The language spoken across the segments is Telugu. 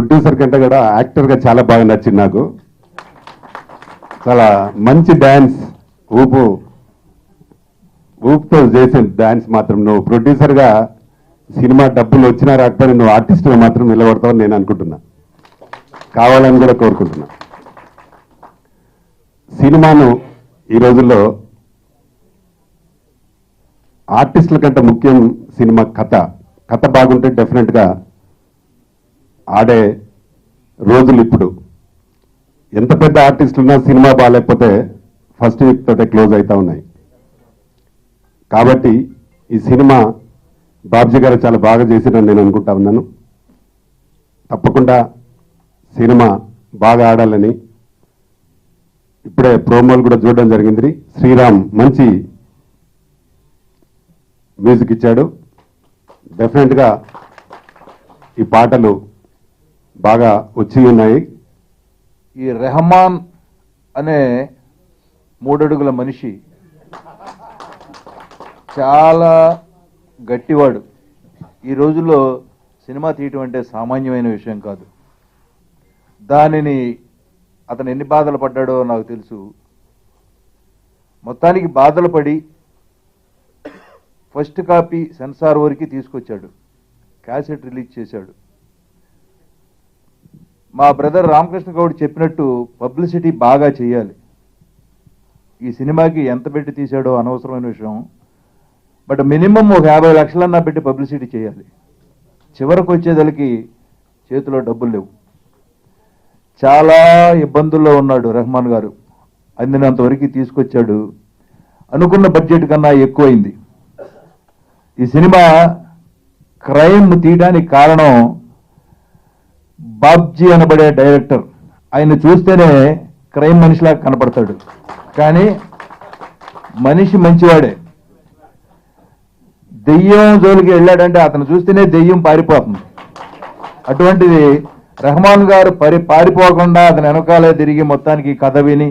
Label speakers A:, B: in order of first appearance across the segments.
A: ప్రొడ్యూసర్ కంటే కూడా యాక్టర్గా చాలా బాగా నచ్చింది నాకు. చాలా మంచి డ్యాన్స్, ఊపుతో చేసిన డ్యాన్స్ మాత్రం నువ్వు ప్రొడ్యూసర్గా సినిమా డబ్బులు వచ్చినా రాకపోయినా నువ్వు ఆర్టిస్ట్గా మాత్రం నిలబడతావని నేను అనుకుంటున్నా, కావాలని కూడా కోరుకుంటున్నా. సినిమాను ఈ రోజుల్లో ఆర్టిస్టుల కంటే ముఖ్యం సినిమా కథ బాగుంటే డెఫినెట్గా ఆడే రోజులు ఇప్పుడు. ఎంత పెద్ద ఆర్టిస్టులు ఉన్నా సినిమా బాగాలేకపోతే ఫస్ట్ వీక్ తోటే క్లోజ్ అవుతా ఉన్నాయి. కాబట్టి ఈ సినిమా బాబ్జీ గారు చాలా బాగా చేసిరని నేను అనుకుంటా ఉన్నాను. తప్పకుండా సినిమా బాగా ఆడాలని ఇప్పుడే ప్రోమోలు కూడా చూడడం జరిగింది. శ్రీరామ్ మంచి మ్యూజిక్ ఇచ్చాడు. డెఫినెట్గా ఈ పాటలు బాగా వచ్చి ఉన్నాయి.
B: ఈ రెహమాన్ అనే 3 అడుగుల మనిషి చాలా గట్టివాడు. ఈ రోజుల్లో సినిమా తీయటం అంటే సామాన్యమైన విషయం కాదు. దానిని అతను ఎన్ని బాధలు పడ్డాడో నాకు తెలుసు. మొత్తానికి బాధలు పడి ఫస్ట్ కాపీ సెన్సార్ వరకు తీసుకొచ్చాడు, క్యాసెట్ రిలీజ్ చేశాడు. మా బ్రదర్ రామకృష్ణ గౌడ్ చెప్పినట్టు పబ్లిసిటీ బాగా చేయాలి. ఈ సినిమాకి ఎంత పెట్టి తీశాడో అనవసరమైన విషయం, బట్ మినిమం ఒక 50 లక్షలన్నా పెట్టి పబ్లిసిటీ చేయాలి. చివరకు వచ్చేదలకి చేతిలో డబ్బులు లేవు. చాలా ఇబ్బందుల్లో ఉన్నాడు రెహమాన్ గారు. అందినంతవరకు తీసుకొచ్చాడు. అనుకున్న బడ్జెట్ కన్నా ఎక్కువైంది. ఈ సినిమా క్రైమ్ తీయడానికి కారణం బాబ్జీ అనబడే డైరెక్టర్. ఆయన చూస్తేనే క్రైమ్ మనిషిలా కనపడతాడు, కానీ మనిషి మంచివాడే. దెయ్యం జోలికి వెళ్ళాడంటే అతను చూస్తేనే దెయ్యం పారిపోతుంది. అటువంటిది రెహమాన్ గారు పారిపోకుండా అతను వెనకాలే తిరిగి మొత్తానికి కథ విని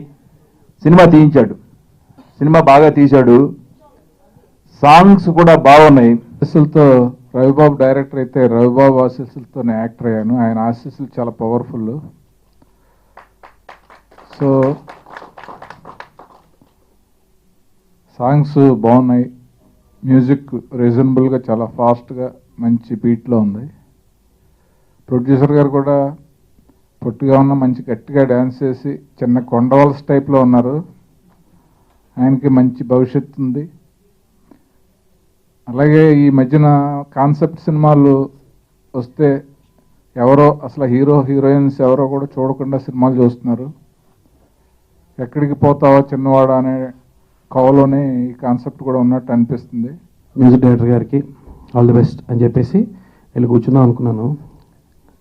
B: సినిమా తీయించాడు. సినిమా బాగా తీశాడు. సాంగ్స్ కూడా బాగున్నాయి.
C: ఆశీస్సులతో రవిబాబు డైరెక్టర్ అయితే రవిబాబు ఆశీస్సులతో నేను యాక్టర్ అయ్యాను. ఆయన ఆశీస్సులు చాలా పవర్ఫుల్. సో సాంగ్స్ బాగున్నాయి. మ్యూజిక్ రీజనబుల్గా చాలా ఫాస్ట్గా మంచి బీట్లో ఉంది. ప్రొడ్యూసర్ గారు కూడా పొట్టిగా ఉన్న మంచి గట్టిగా డ్యాన్స్ చేసి చిన్న కొండవలస టైప్లో ఉన్నారు. ఆయనకి మంచి భవిష్యత్తు ఉంది. అలాగే ఈ మధ్యన కాన్సెప్ట్ సినిమాలు వస్తే ఎవరో అసలు హీరోయిన్స్ ఎవరో కూడా చూడకుండా సినిమాలు చూస్తున్నారు. ఎక్కడికి పోతావో చిన్నవాడు అనే కవలోనే ఈ కాన్సెప్ట్ కూడా ఉన్నట్టు అనిపిస్తుంది.
D: మ్యూజిక్ డైరెక్టర్ గారికి ఆల్ ది బెస్ట్ అని చెప్పేసి వెళ్ళి కూర్చుందాం అనుకున్నాను.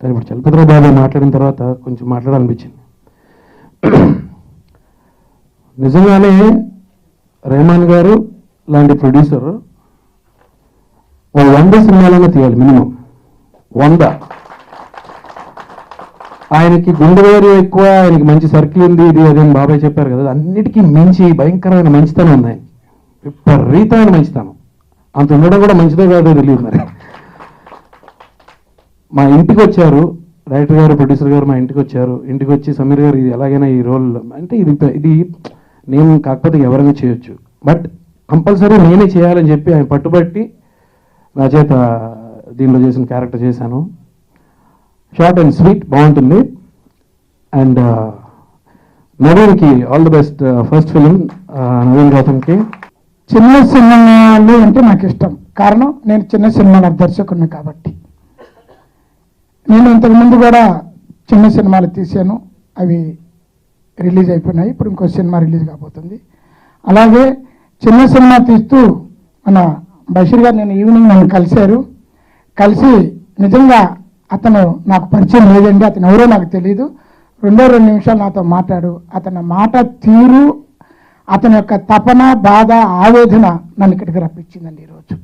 D: కానీ ఇప్పుడు చలపతిరావు బాబు మాట్లాడిన తర్వాత కొంచెం మాట్లాడాలనిపించింది. నిజంగానే రెహమాన్ గారు లాంటి ప్రొడ్యూసర్ 100 సినిమాలైనా తీయాలి, మినిమం 100. ఆయనకి గుండెవారి ఎక్కువ, ఆయనకి మంచి సర్కిల్ ఉంది, ఇది అదేం బాబాయ్ చెప్పారు కదా, అన్నిటికీ మించి భయంకరమైన మంచితనం ఉంది. ఆయన విపరీతమైన మంచితనం. అంత ఉండడం కూడా మంచిదో కాదో తెలియదు. మరి మా ఇంటికి వచ్చారు డైరెక్టర్ గారు, ప్రొడ్యూసర్ గారు మా ఇంటికి వచ్చారు. ఇంటికి వచ్చి సమీర్ గారు ఇది ఎలాగైనా ఈ రోల్ అంటే ఇది నేను కాకపోతే ఎవరైనా చేయొచ్చు, బట్ కంపల్సరీ నేనే చేయాలని చెప్పి ఆయన పట్టుబట్టి నా చేత దీనిలో చేసిన క్యారెక్టర్ చేశాను. షార్ట్ అండ్ స్వీట్ బాగుంటుంది. అండ్ నవీన్కి all the best. First film Naveen గౌతమ్కి.
E: చిన్న సినిమాలు అంటే నాకు ఇష్టం. కారణం నేను చిన్న సినిమాల దర్శకుడిని కాబట్టి. నేను ఇంతకుముందు కూడా చిన్న సినిమాలు తీశాను, అవి రిలీజ్ అయిపోయినాయి. ఇప్పుడు ఇంకో సినిమా రిలీజ్ కాబోతుంది. అలాగే చిన్న సినిమా తీస్తూ మన బషీర్ గారు నేను ఈవినింగ్ నన్ను కలిసి నిజంగా అతను నాకు పరిచయం లేదండి, అతను ఎవరో నాకు తెలియదు. 2 నిమిషాలు నాతో మాట్లాడు. అతని మాట తీరు, అతని యొక్క తపన, బాధ, ఆవేదన నన్ను ఇక్కడికి రప్పించిందండి ఈరోజు.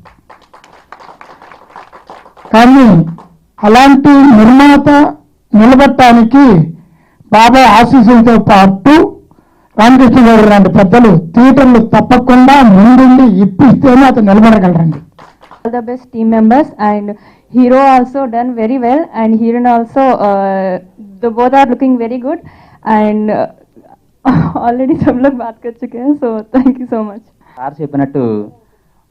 E: కానీ అలాంటి నిర్మాత నిలబెట్టడానికి బాబాయ్ ఆశీస్సులతో పాటు రామకృష్ణ గారు లాంటి పెద్దలు థియేటర్లు తప్పకుండా ముందుండి ఇప్పిస్తేనే అతను నిలబడగలరండి.
F: All the best team members, and hero also done very well, and heroine also, the both are looking very good, and already सब लोग बात कर चुके हैं, so thank you so much.
G: Sir చెప్పినట్టు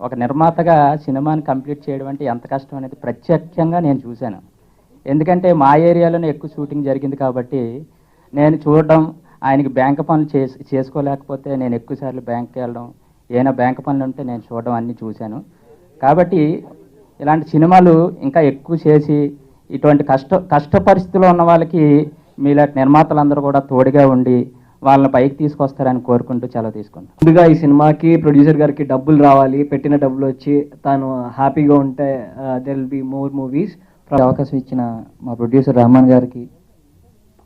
G: ఒక నిర్మాతగా సినిమాని కంప్లీట్ చేయడం అంటే ఎంత కష్టం అనేది ప్రత్యక్షంగా నేను చూశాను. ఎందుకంటే మా ఏరియాలోనే ఎక్కువ షూటింగ్ జరిగింది కాబట్టి నేను చూడడం, ఆయనకి బ్యాంక్ పనులు చేసుకోలేకపోతే నేను ఎక్కువసార్లు బ్యాంక్కి వెళ్ళడం, ఏమైనా బ్యాంక్ పనులు ఉంటే నేను చూడడం అన్నీ చూశాను. కాబట్టి ఇలాంటి సినిమాలు ఇంకా ఎక్కువ చేసి ఇటువంటి కష్ట పరిస్థితుల్లో ఉన్న వాళ్ళకి మీలాంటి నిర్మాతలందరూ కూడా తోడుగా ఉండి వాళ్ళని పైకి తీసుకొస్తారని కోరుకుంటూ సెలవు తీసుకుంటాను.
H: ముందుగా ఈ సినిమాకి ప్రొడ్యూసర్ గారికి డబ్బులు రావాలి, పెట్టిన డబ్బులు వచ్చి తాను హ్యాపీగా ఉంటే there will be more movies.
G: అవకాశం ఇచ్చిన మా ప్రొడ్యూసర్ రెహమాన్ గారికి,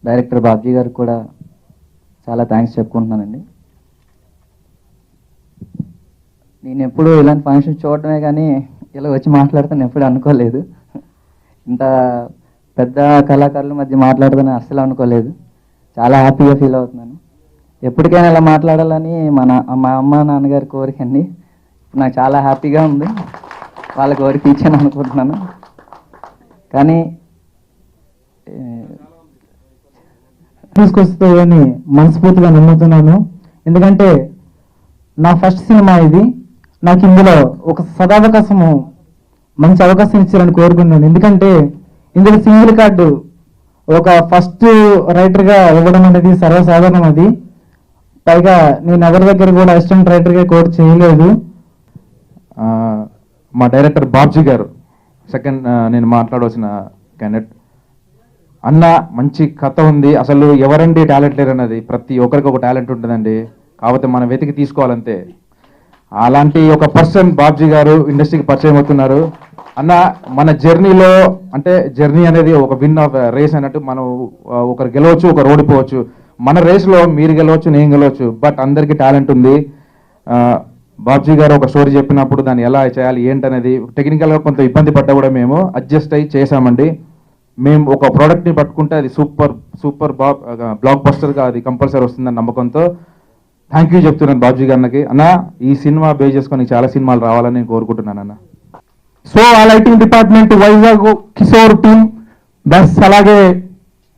G: డైరెక్టర్ బాబ్జీ గారికి కూడా చాలా థ్యాంక్స్ చెప్పుకుంటున్నానండి. నేను ఎప్పుడు ఇలాంటి ఫంక్షన్ చూడటమే కానీ ఇలా వచ్చి మాట్లాడుతాను ఎప్పుడు అనుకోలేదు. ఇంత పెద్ద కళాకారుల మధ్య మాట్లాడుతాను అస్సలు అనుకోలేదు. చాలా హ్యాపీగా ఫీల్ అవుతున్నాను. ఎప్పటికైనా ఇలా మాట్లాడాలని మా అమ్మ నాన్నగారి కోరిక అండి. నాకు చాలా హ్యాపీగా ఉంది. వాళ్ళ కోరిక ఇచ్చాను అనుకుంటున్నాను. కానీ
H: తీసుకొస్తుందని మనస్ఫూర్తిగా నమ్ముతున్నాను. ఎందుకంటే నా ఫస్ట్ సినిమా ఇది. నాకు ఇందులో ఒక సదావకాశము మంచి అవకాశం ఇచ్చారని కోరుకున్నాను. ఎందుకంటే ఇందులో సింగిల్ కార్డు ఒక ఫస్ట్ రైటర్గా ఇవ్వడం అనేది సర్వసాధారణం. అది పైగా నేను ఎవరి దగ్గర కూడా అసిస్టెంట్ రైటర్గా కోర్టు చేయలేదు.
C: మా డైరెక్టర్ బాబ్జీ గారు సెకండ్ నేను మాట్లాడవలసిన క్యాండిడేట్. అన్న మంచి కథ ఉంది. అసలు ఎవరండి టాలెంట్ లేరు అన్నది, ప్రతి ఒక్కరికి ఒక టాలెంట్ ఉంటుందండి, కాకపోతే మనం వెతికి తీసుకోవాలంతే. అలాంటి ఒక పర్సన్ బాబ్జీ గారు ఇండస్ట్రీకి పరిచయం అవుతున్నారు. అన్న మన జర్నీలో అంటే జర్నీ అనేది ఒక విన్ ఆఫ్ రేస్ అన్నట్టు, మనం ఒకరు గెలవచ్చు ఒకరు ఓడిపోవచ్చు. మన రేస్లో మీరు గెలవచ్చు నేను గెలవచ్చు, బట్ అందరికీ టాలెంట్ ఉంది. బాబ్జీ గారు ఒక స్టోరీ చెప్పినప్పుడు దాన్ని ఎలా చేయాలి ఏంటనేది టెక్నికల్గా కొంత ఇబ్బంది పడ్డా కూడా మేము అడ్జస్ట్ అయ్యి చేసామండి. మేము ఒక ప్రోడక్ట్ని పట్టుకుంటే అది సూపర్ బ్లాక్ బస్టర్గా అది కంపల్సరీ వస్తుందని నమ్మకంతో థ్యాంక్ యూ చెప్తున్నాను బాబ్జీ గారికి. అన్న ఈ సినిమా బేస్ చేసుకొని చాలా సినిమాలు రావాలని నేను కోరుకుంటున్నాను అన్న.
I: సో ఆ lighting department Vizag Kishore team bus అలాగే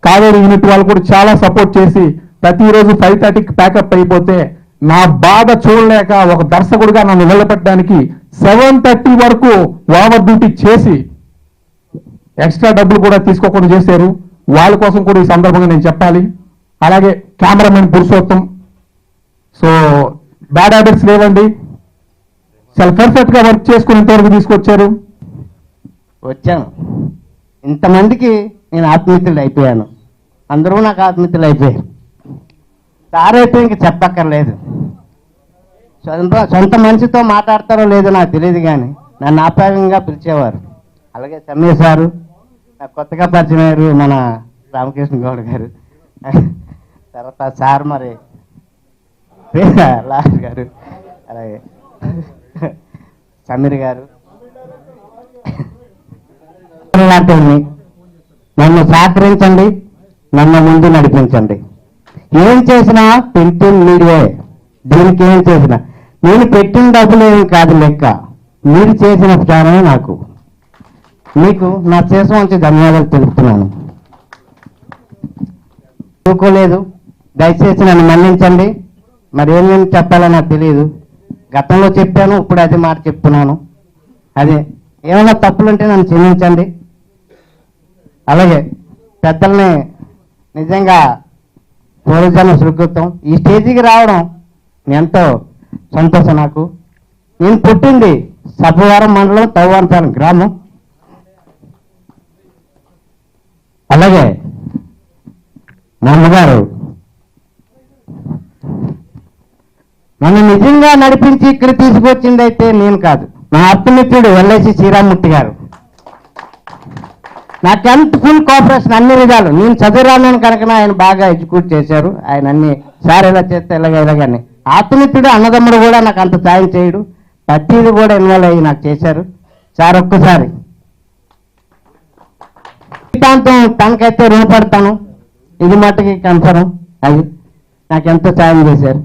I: కావేరీ యూనిట్ వాళ్ళు కూడా చాలా సపోర్ట్ చేసి ప్రతిరోజు 5:30కి ప్యాకప్ అయిపోతే నా బాధ చూడలేక ఒక దర్శకుడిగా నన్ను నిలబెట్టడానికి 7:30 వరకు ఓవర్ డ్యూటీ చేసి ఎక్స్ట్రా డబ్బులు కూడా తీసుకోకుండా చేశారు. వాళ్ళ కోసం కూడా ఈ సందర్భంగా నేను చెప్పాలి. అలాగే cameraman Purushottam. So bad habits లేవండి, చాలా పర్ఫెక్ట్ గా వర్క్ చేసుకుని ఇంతవరకు తీసుకొచ్చారు.
J: వచ్చాను ఇంతమందికి నేను ఆత్మీయులు అయిపోయాను. అందరూ నాకు ఆత్మీయులు అయిపోయారు. సార్ అయితే ఇంక చెప్పక్కర్లేదు. సొంత మనిషితో మాట్లాడతారో లేదో నాకు తెలియదు కానీ నన్ను ఆప్యాయంగా పిలిచేవారు. అలాగే సమ్మయ్య సారు, నాకు కొత్తగా పరిచయం అయ్యారు మన రామకృష్ణ గౌడ్ గారు, తర్వాత సార్ మరి లాల్ గారు, అలాగే సమీర్ గారు, నన్ను సహకరించండి, నన్ను ముందు నడిపించండి. ఏం చేసినా ప్రింటింగ్ మీడియా, దీనికి ఏం చేసినా నేను పెట్టిన డబ్బులు ఏమి కాదు లెక్క, మీరు చేసిన స్థానమే నాకు. మీకు నా చేసిన నుంచి ధన్యవాదాలు తెలుపుతున్నాను. చూసుకోలేదు, దయచేసి నన్ను మన్నించండి. మరి ఏమేమి చెప్పాలో నాకు తెలియదు. గతంలో చెప్పాను, ఇప్పుడు అదే మాట చెప్తున్నాను. అదే ఏమైనా తప్పులుంటే నన్ను క్షమించండి. అలాగే పెద్దల్ని నిజంగా పూర్వజన్మ సుకృతం. ఈ స్టేజీకి రావడం ఎంతో సంతోషం నాకు. నేను పుట్టింది సభవరం మండలం తవ్వాన్పాలెం గ్రామం. అలాగే మా అమ్మగారు నన్ను నిజంగా నడిపించి ఇక్కడ తీసుకొచ్చింది అయితే నేను కాదు, నా ఆత్మమిత్రుడు ఎల్ఐసి శ్రీరామ్మూర్తి గారు. నాకెంత ఫుల్ కోఆపరేషన్ అన్ని విధాలు. నేను చదువురాను కనుక ఆయన బాగా ఎగ్జిక్యూట్ చేశారు. ఆయన అన్ని సార్ ఇలా చేస్తే ఇలాగని. ఆత్మమిత్రుడు అన్నదమ్ముడు కూడా నాకు అంత సాయం చేయడు, ప్రతిదీ కూడా ఇన్వాల్వ్ అయ్యి నాకు చేశారు. సార్ ఒక్కసారి తనకైతే రుణపడతాను, ఇది మట్టుకి కన్ఫర్మ్. అది నాకెంతో సాయం చేశారు.